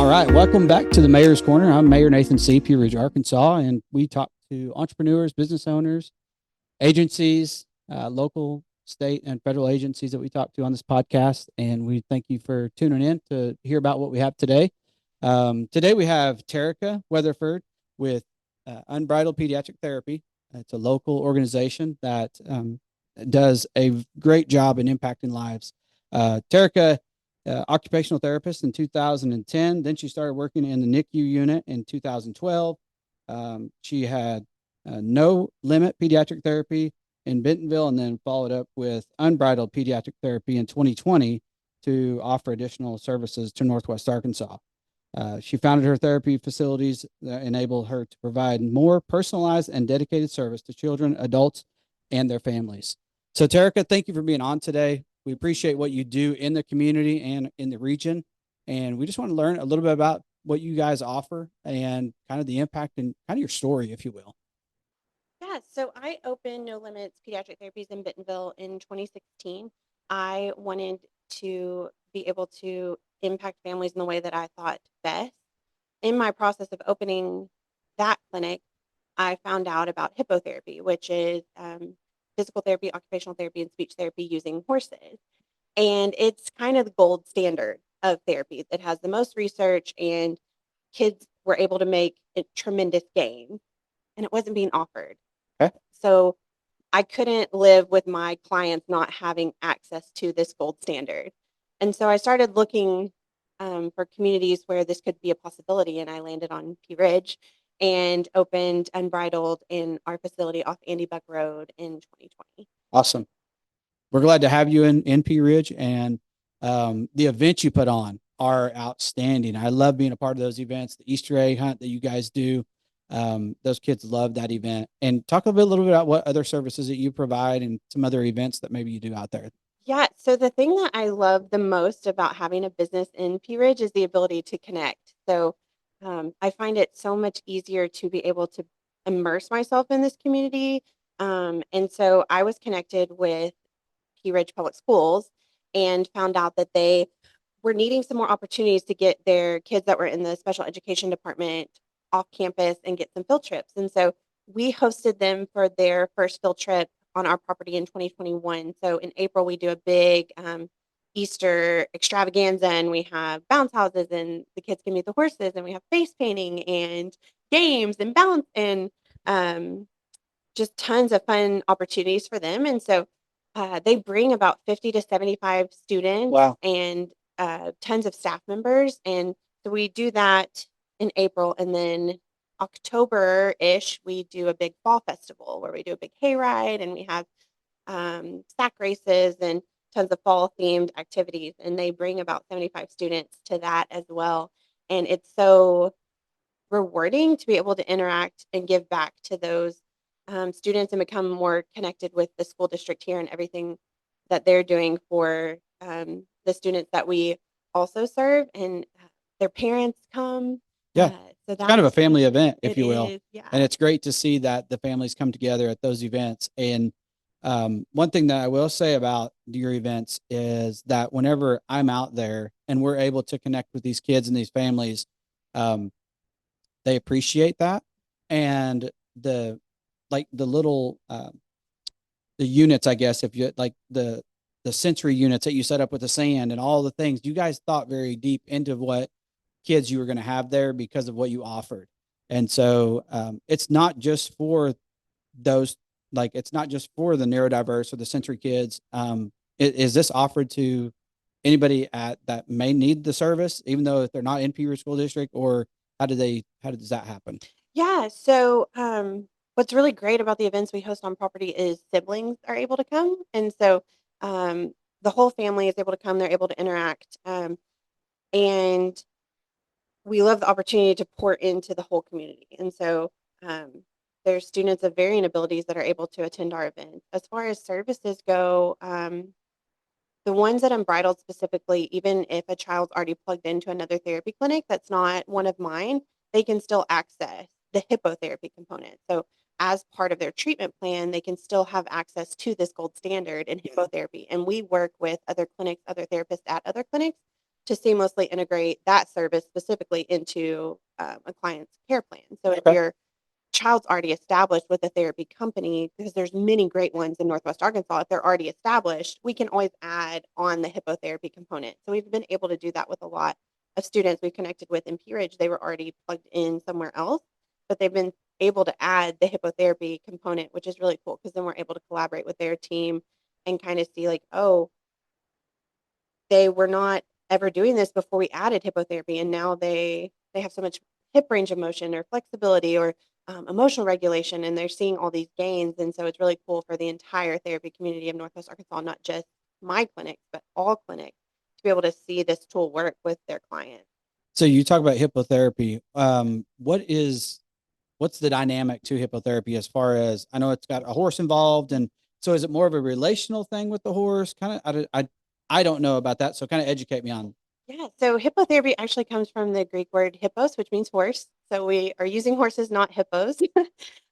All right, welcome back to the Mayor's Corner. I'm Mayor Nathan C., Pea Ridge, Arkansas, and we talk to entrepreneurs, business owners, agencies, local, state, and federal agencies that we talk to on this podcast. And we thank you for tuning in to hear about what we have today. Today we have Terrica Weatherford with Unbridled Pediatric Therapy. It's a local organization that does a great job in impacting lives. Terrica, occupational therapist in 2010. Then she started working in the NICU unit in 2012. She had no limit pediatric therapy in Bentonville, and then followed up with Unbridled Pediatric Therapy in 2020 to offer additional services to Northwest Arkansas. She founded her therapy facilities that enable her to provide more personalized and dedicated service to children, adults, and their families. So, Terrica, thank you for being on today. We appreciate what you do in the community and in the region. And we just want to learn a little bit about what you guys offer and kind of the impact and kind of your story, if you will. Yeah, so I opened No Limits Pediatric Therapies in Bentonville in 2016. I wanted to be able to impact families in the way that I thought best. In my process of opening that clinic, I found out about hippotherapy, which is physical therapy, occupational therapy, and speech therapy using horses. And it's kind of the gold standard of therapy. It has the most research, and kids were able to make a tremendous gains, and it wasn't being offered. Okay. So I couldn't live with my clients not having access to this gold standard. And so I started looking for communities where this could be a possibility. And I landed on Pea Ridge and opened Unbridled in our facility off Andy Buck Road in 2020. Awesome. We're glad to have you in Pea Ridge, and the events you put on are outstanding. I love being a part of those events, the Easter egg hunt that you guys do. Those kids love that event. And talk a little bit about what other services that you provide and some other events that maybe you do out there. Yeah, so the thing that I love the most about having a business in Pea Ridge is the ability to connect. So I find it so much easier to be able to immerse myself in this community. And so I was connected with Pea Ridge Public Schools and found out that they were needing some more opportunities to get their kids that were in the special education department off campus and get some field trips. And so we hosted them for their first field trip on our property in 2021. So in April, we do a big Easter extravaganza, and we have bounce houses, and the kids can meet the horses, and we have face painting and games and bounce and just tons of fun opportunities for them. And so they bring about 50 to 75 students. Wow. And tons of staff members. And so we do that in April, and then October-ish, we do a big fall festival where we do a big hayride, and we have sack races and tons of fall themed activities. And they bring about 75 students to that as well. And it's so rewarding to be able to interact and give back to those students and become more connected with the school district here and everything that they're doing for the students that we also serve. And their parents come. Yeah. So It's kind of a that's family event, if it you will. is, yeah. And it's great to see that the families come together at those events. And one thing that I will say about your events is that whenever I'm out there and we're able to connect with these kids and these families, they appreciate that. And the little the units, I guess, if you like the sensory units that you set up with the sand and all the things, you guys thought very deep into what kids you were going to have there because of what you offered. And so it's not just for those, like, it's not just for the neurodiverse or the sensory kids. Is this offered to anybody that may need the service, even though if they're not in Pea Ridge School District, or how does that happen? Yeah. So what's really great about the events we host on property is siblings are able to come. And so the whole family is able to come, they're able to interact. And we love the opportunity to pour into the whole community. And so there's students of varying abilities that are able to attend our events. As far as services go, the ones that Unbridled specifically, even if a child's already plugged into another therapy clinic that's not one of mine, they can still access the hippotherapy component. So as part of their treatment plan, they can still have access to this gold standard in hippotherapy. And we work with other clinics, other therapists at other clinics to seamlessly integrate that service specifically into a client's care plan. So if Okay. your child's already established with a therapy company, because there's many great ones in Northwest Arkansas, if they're already established, we can always add on the hippotherapy component. So we've been able to do that with a lot of students we connected with in Pea Ridge. They were already plugged in somewhere else, but they've been able to add the hippotherapy component, which is really cool because then we're able to collaborate with their team and kind of see like, oh, they were not ever doing this before we added hippotherapy, and now they have so much hip range of motion or flexibility or emotional regulation, and they're seeing all these gains. And so it's really cool for the entire therapy community of Northwest Arkansas, not just my clinic, but all clinics, to be able to see this tool work with their clients. So you talk about hippotherapy. What's the dynamic to hippotherapy as far as I know it's got a horse involved, and so is it more of a relational thing with the horse? Kind of, I don't know about that, so kind of educate me on. Yeah, so hippotherapy actually comes from the Greek word hippos, which means horse. So we are using horses, not hippos.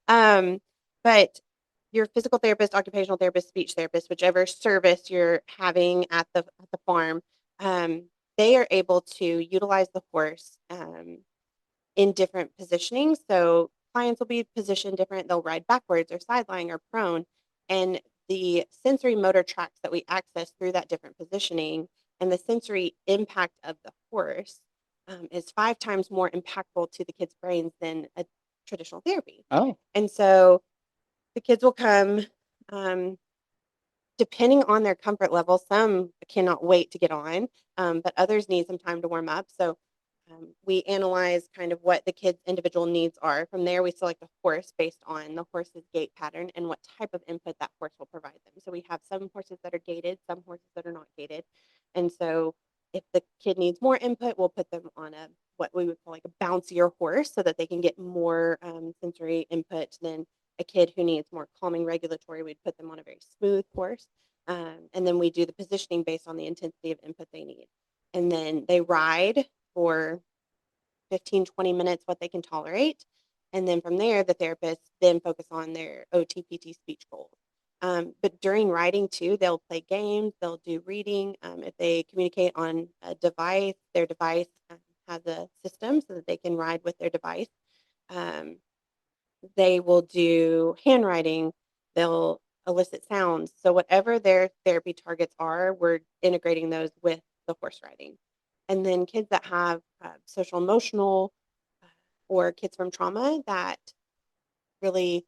um, but your physical therapist, occupational therapist, speech therapist, whichever service you're having at the farm, um, they are able to utilize the horse in different positionings. So clients will be positioned different. They'll ride backwards or side lying or prone. And the sensory motor tracks that we access through that different positioning and the sensory impact of the horse is 5 times more impactful to the kids' brains than a traditional therapy. Oh, And so the kids will come um, depending on their comfort level. Some cannot wait to get on, but others need some time to warm up. So we analyze kind of what the kids' individual needs are. From there, we select a horse based on the horse's gait pattern and what type of input that horse will provide them. So we have some horses that are gated, some horses that are not gated. And so if the kid needs more input, we'll put them on a what we would call like a bouncier horse so that they can get more sensory input than a kid who needs more calming regulatory. We'd put them on a very smooth horse. And then we do the positioning based on the intensity of input they need. And then they ride for 15, 20 minutes, what they can tolerate. And then from there, the therapist then focus on their OTPT speech goals. But during writing too, they'll play games, they'll do reading. If they communicate on a device, their device has a system so that they can ride with their device. Um, they will do handwriting, they'll elicit sounds. So whatever their therapy targets are, we're integrating those with the horse riding. And then kids that have social emotional or kids from trauma that really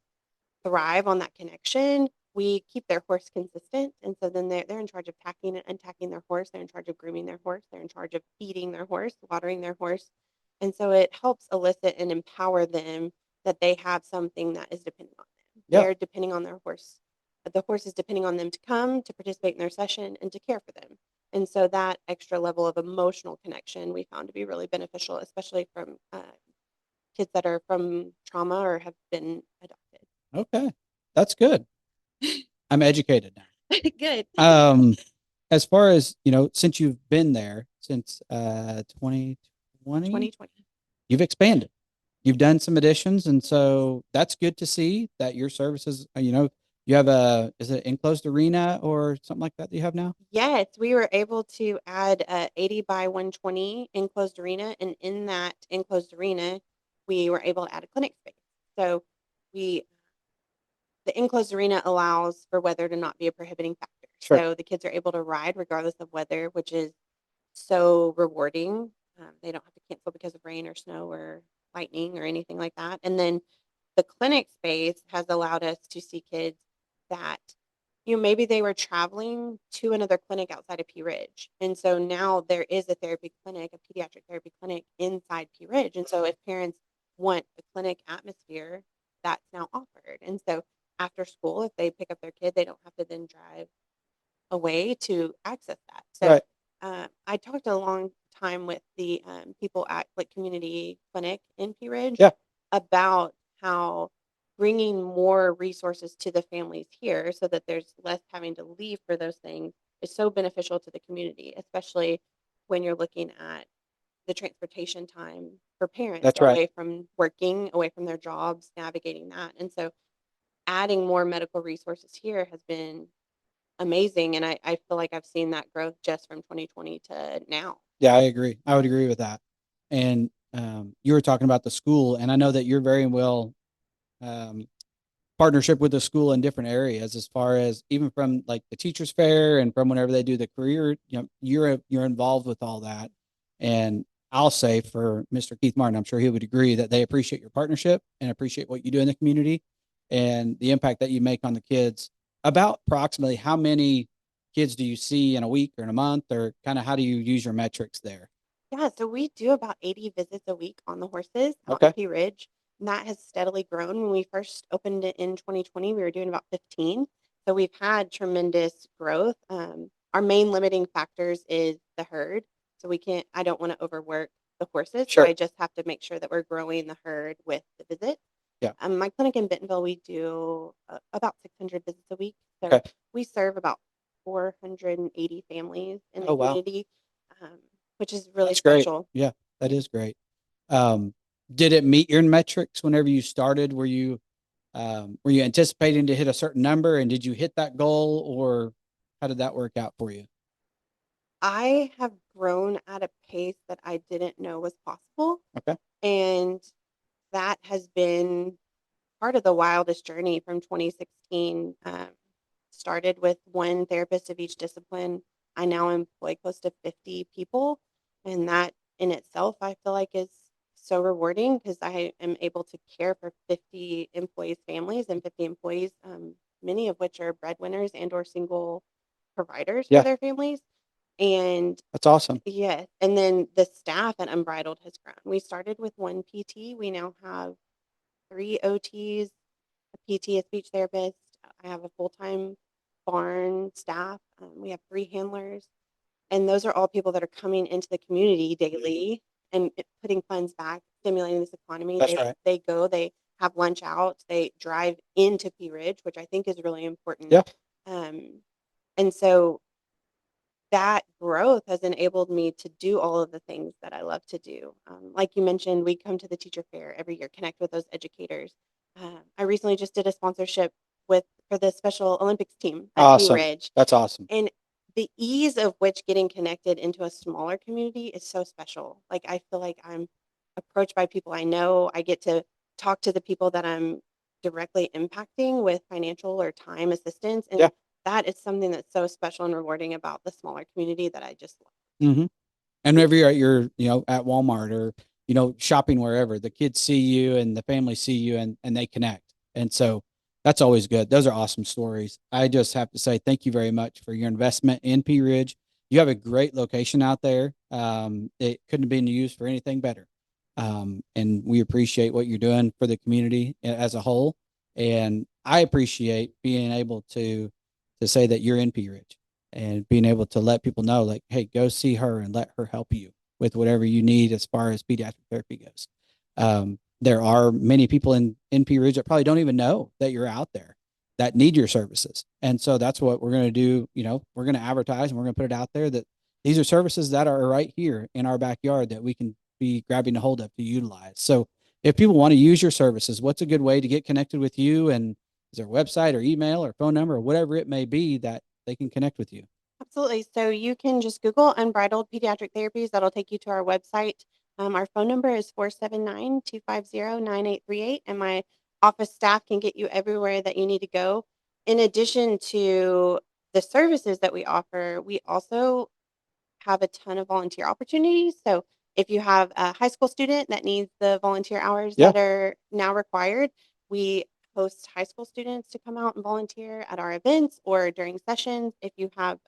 thrive on that connection, we keep their horse consistent. And so then they're in charge of tacking and untacking their horse. They're in charge of grooming their horse. They're in charge of feeding their horse, watering their horse. And so it helps elicit and empower them that they have something that is depending on them. yep. They're depending on their horse. The horse is depending on them to come, to participate in their session, and to care for them. And so that extra level of emotional connection we found to be really beneficial, especially from kids that are from trauma or have been adopted. Okay, that's good. I'm educated now. Good. As far as since you've been there since 2020, 2020. you've expanded. You've done some additions, and so that's good to see that your services. You have is it enclosed arena or something like that you have now? Yes, we were able to add a 80 by 120 enclosed arena, and in that enclosed arena, we were able to add a clinic space. So we the enclosed arena allows for weather to not be a prohibiting factor. Sure. So the kids are able to ride regardless of weather, which is so rewarding. They don't have to cancel because of rain or snow or lightning or anything like that. And then the clinic space has allowed us to see kids that, maybe they were traveling to another clinic outside of Pea Ridge. And so now there is a therapy clinic, a pediatric therapy clinic inside Pea Ridge. And so if parents want a clinic atmosphere, that's now offered. And so after school, if they pick up their kid, they don't have to then drive away to access that. So Right. I talked a long time with the people at like community clinic in Pea Ridge Yeah. about how bringing more resources to the families here so that there's less having to leave for those things is so beneficial to the community, especially when you're looking at the transportation time for parents That's right. away from working, away from their jobs, navigating that. And so adding more medical resources here has been amazing. And I feel like I've seen that growth just from 2020 to now. Yeah, I agree. I would agree with that. And you were talking about the school, and I know that you're very well um, partnership with the school in different areas, as far as even from like the teachers fair and from whenever they do the career, you're involved with all that. And I'll say for Mr. Keith Martin, I'm sure he would agree that they appreciate your partnership and appreciate what you do in the community and the impact that you make on the kids. About approximately how many kids do you see in a week or in a month, or kind of how do you use your metrics there? Yeah, so we do about 80 visits a week on the horses out in Okay. Pea Ridge, and that has steadily grown. When we first opened it in 2020, we were doing about 15. So we've had tremendous growth. Our main limiting factors is the herd. So I don't want to overwork the horses. So Sure. I just have to make sure that we're growing the herd with the visit. Yeah. My clinic in Bentonville, we do about 600 visits a week. So Okay. we serve about 480 families in the Oh, wow. community, um, which is really That's great. special. Yeah, that is great. Um, did it meet your metrics whenever you started? Were you anticipating to hit a certain number, and did you hit that goal, or how did that work out for you? I have grown at a pace that I didn't know was possible, Okay. and that has been part of the wildest journey from 2016. Started with one therapist of each discipline. I now employ close to 50 people, and that in itself, I feel like is so rewarding because I am able to care for 50 employees' families and 50 employees, many of which are breadwinners and or single providers for Yeah, their families. And that's awesome. yes, and then the staff at Unbridled has grown. We started with one PT. We now have three OTs, a PT, a speech therapist. I have a full-time barn staff. We have three handlers, and those are all people that are coming into the community daily and putting funds back, stimulating this economy. That's They right. they go, they have lunch out, they drive into Pea Ridge, which I think is really important. Yeah, And so that growth has enabled me to do all of the things that I love to do. Like you mentioned, we come to the teacher fair every year, connect with those educators. I recently just did a sponsorship for the Special Olympics team at Pea awesome. Ridge, That's awesome. and the ease of which getting connected into a smaller community is so special. Like I feel like I'm approached by people I know. I get to talk to the people that I'm directly impacting with financial or time assistance, Yeah. and that is something that's so special and rewarding about the smaller community that I just love. Hmm. And whenever you're at at Walmart or, shopping wherever, the kids see you and the family see you, and they connect. And so that's always good. Those are awesome stories. I just have to say thank you very much for your investment in Pea Ridge. You have a great location out there. It couldn't have been used for anything better. And we appreciate what you're doing for the community as a whole. And I appreciate being able to say that you're in Pea Ridge and being able to let people know, like, hey, go see her and let her help you with whatever you need as far as pediatric therapy goes. There are many people in Pea Ridge that probably don't even know that you're out there that need your services. And so that's what we're going to do. We're going to advertise and we're going to put it out there that these are services that are right here in our backyard that we can be grabbing a hold of to utilize. So if people want to use your services, what's a good way to get connected with you? And is there a website or email or phone number or whatever it may be that they can connect with you? Absolutely. So you can just Google Unbridled Pediatric Therapies. That'll take you to our website. Our phone number is 479-250-9838, and my office staff can get you everywhere that you need to go. In addition to the services that we offer, we also have a ton of volunteer opportunities. So if you have a high school student that needs the volunteer hours Yeah. that are now required, we host high school students to come out and volunteer at our events or during sessions. If you have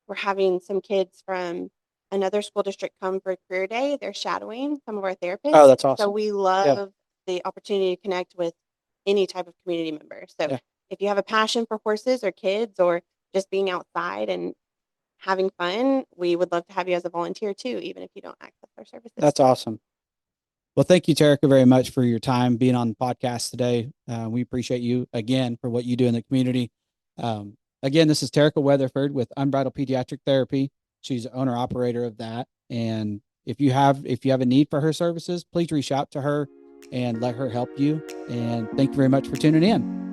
We're having some kids from another school district come for career day. They're shadowing some of our Oh, therapists. that's So awesome. we Yeah. love the opportunity to connect with any type of community member. So Yeah. if you have a passion for horses or kids or just being outside and having fun, we would love to have you as a volunteer too, even if you don't access our services. That's awesome. Well, thank you, Terrica, very much for your time being on the podcast today. We appreciate you again for what you do in the community. Again, this is Terrica Weatherford with Unbridled Pediatric Therapy. She's the owner operator of that. And if you have a need for her services, please reach out to her and let her help you. And thank you very much for tuning in.